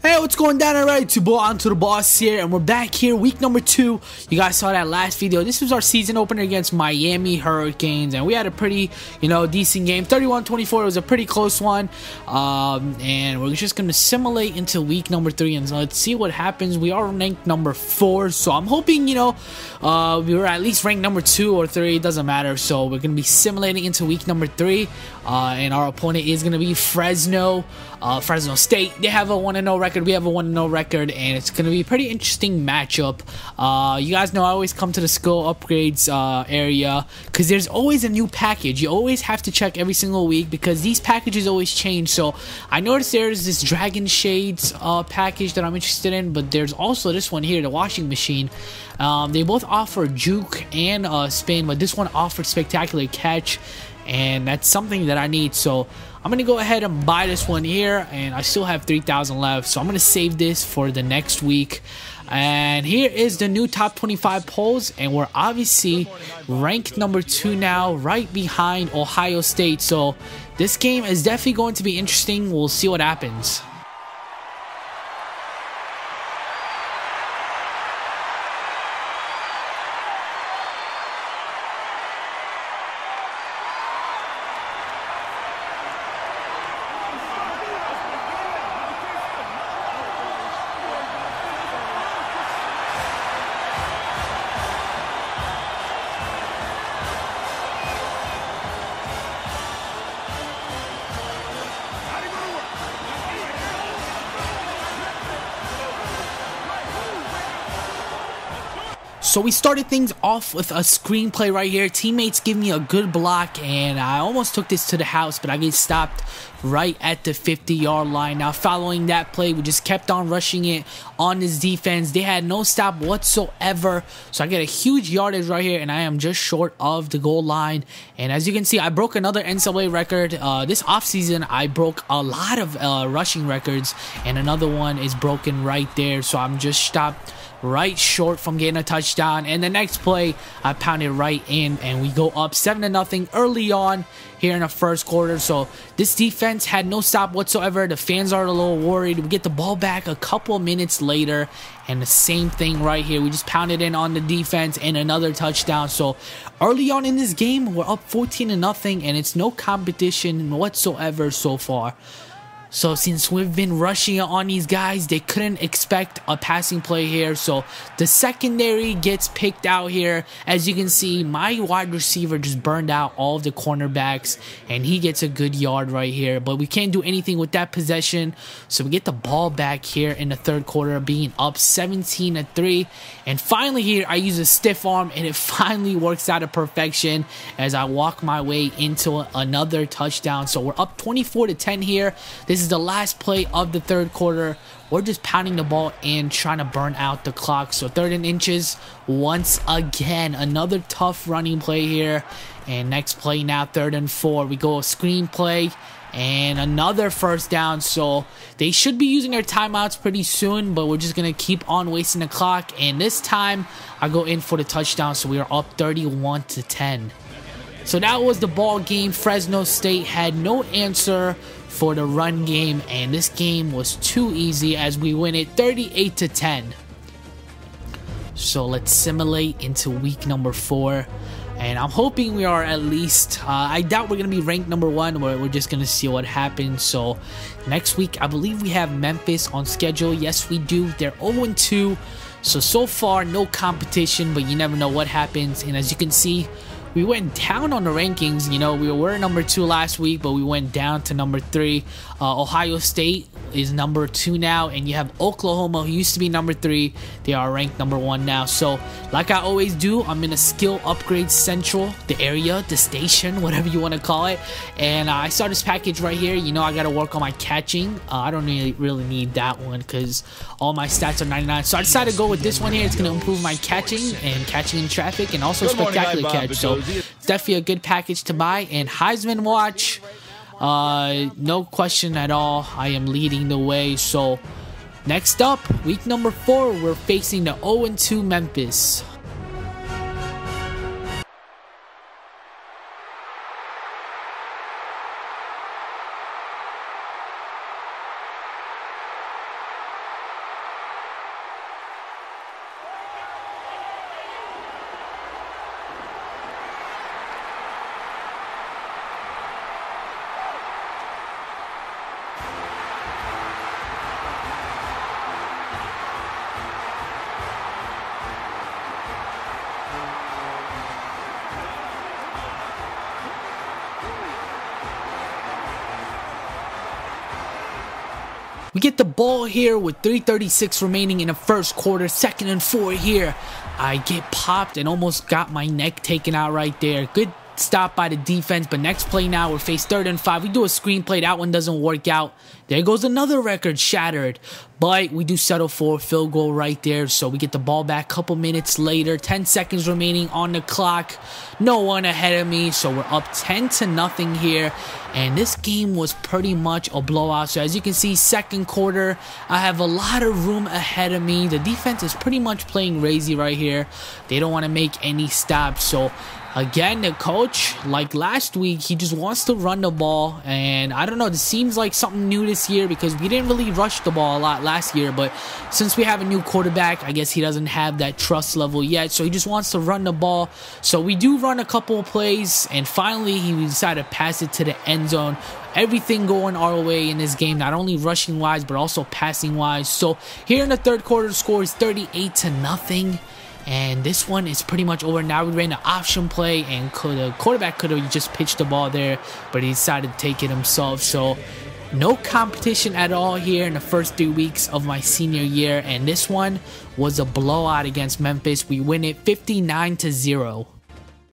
Hey, what's going down? Alright, it's your boy AntoDaBoss here, and we're back here, week number 2. You guys saw that last video. This was our season opener against Miami Hurricanes, and we had a pretty, decent game. 31-24, it was a pretty close one. And we're just going to simulate into week number 3, and so let's see what happens. We are ranked number 4, so I'm hoping, we were at least ranked number 2 or 3, it doesn't matter. So we're going to be simulating into week number 3, and our opponent is going to be Fresno State. They have a 1-0 record. We have a 1-0 record, and it's going to be a pretty interesting matchup. You guys know I always come to the skill upgrades area because there's always a new package. You always have to check every single week because these packages always change. So I noticed there's this Dragon Shades package that I'm interested in, but there's also this one here, the washing machine. They both offer juke and spin, but this one offers spectacular catch, and that's something that I need. So I'm going to go ahead and buy this one here, and I still have 3,000 left, so I'm going to save this for the next week. And here is the new top 25 polls, and we're obviously ranked number 2 now, right behind Ohio State. So this game is definitely going to be interesting. We'll see what happens. So we started things off with a screenplay right here. Teammates give me a good block, and I almost took this to the house, but I get stopped right at the 50-yard line. Now, following that play, we just kept on rushing it on this defense. They had no stop whatsoever, so I get a huge yardage right here, and I am just short of the goal line. And as you can see, I broke another NCAA record. This offseason, I broke a lot of rushing records, and another one is broken right there, so I'm just stopped right short from getting a touchdown. And the next play, I pounded right in, and we go up 7-0 early on here in the first quarter. So this defense had no stop whatsoever. The fans are a little worried. We get the ball back a couple minutes later, and the same thing right here. We just pounded in on the defense and another touchdown. So early on in this game, we're up 14-0, and it's no competition whatsoever so far. So since we've been rushing it on these guys, they couldn't expect a passing play here. So the secondary gets picked out here. As you can see, my wide receiver just burned out all of the cornerbacks, and he gets a good yard right here. But we can't do anything with that possession. So we get the ball back here in the third quarter, being up 17-3. And finally here, I use a stiff arm, and it finally works out to perfection as I walk my way into another touchdown. So we're up 24-10 here. This is the last play of the third quarter. We're just pounding the ball in, trying to burn out the clock. So 3rd and inches once again. Another tough running play here. And next play now, 3rd and 4. We go a screen play and another first down. So they should be using their timeouts pretty soon, but we're just going to keep on wasting the clock. And this time, I go in for the touchdown. So we are up 31-10. So that was the ball game. Fresno State had no answer for the run game, and this game was too easy as we win it 38-10. So let's simulate into week number 4, and I'm hoping we are at least, I doubt we're going to be ranked number 1, we're just going to see what happens. So next week, I believe we have Memphis on schedule. Yes, we do. They're 0-2, so far no competition, but you never know what happens. And as you can see, we went down on the rankings. We were number 2 last week, but we went down to number 3. Ohio State is number 2 now, and you have Oklahoma, who used to be number 3. They are ranked number 1 now. So like I always do, I'm in a skill upgrade central, the area, the station, whatever you want to call it. And I saw this package right here. I got to work on my catching. I don't really need that one because all my stats are 99. So I decided to go with this one here. It's going to improve my catching and catching in traffic, and also spectacular catch. So it's definitely a good package to buy. And Heisman watch, no question at all, I am leading the way. So next up, week number 4, we're facing the 0-2 Memphis. We get the ball here with 3:36 remaining in the first quarter. 2nd and 4 here. I get popped and almost got my neck taken out right there. Good stop by the defense, but next play now we're faced 3rd and 5. We do a screen play. That one doesn't work out. There goes another record shattered, but we do settle for a field goal right there, so we get the ball back a couple minutes later. 10 seconds remaining on the clock. No one ahead of me, so we're up 10-0 here, and this game was pretty much a blowout. So as you can see, 2nd quarter, I have a lot of room ahead of me. The defense is pretty much playing crazy right here. They don't want to make any stops, so again, the coach, like last week, he just wants to run the ball, and I don't know, this seems like something new this year because we didn't really rush the ball a lot last year, but since we have a new quarterback, I guess he doesn't have that trust level yet, so he just wants to run the ball. So we do run a couple of plays, and finally he decided to pass it to the end zone. Everything going our way in this game, not only rushing wise, but also passing wise. So here in the 3rd quarter, the score is 38-0. And this one is pretty much over. Now we ran an option play, and the quarterback could have just pitched the ball there, but he decided to take it himself. So no competition at all here in the first 3 weeks of my senior year, and this one was a blowout against Memphis. We win it 59-0.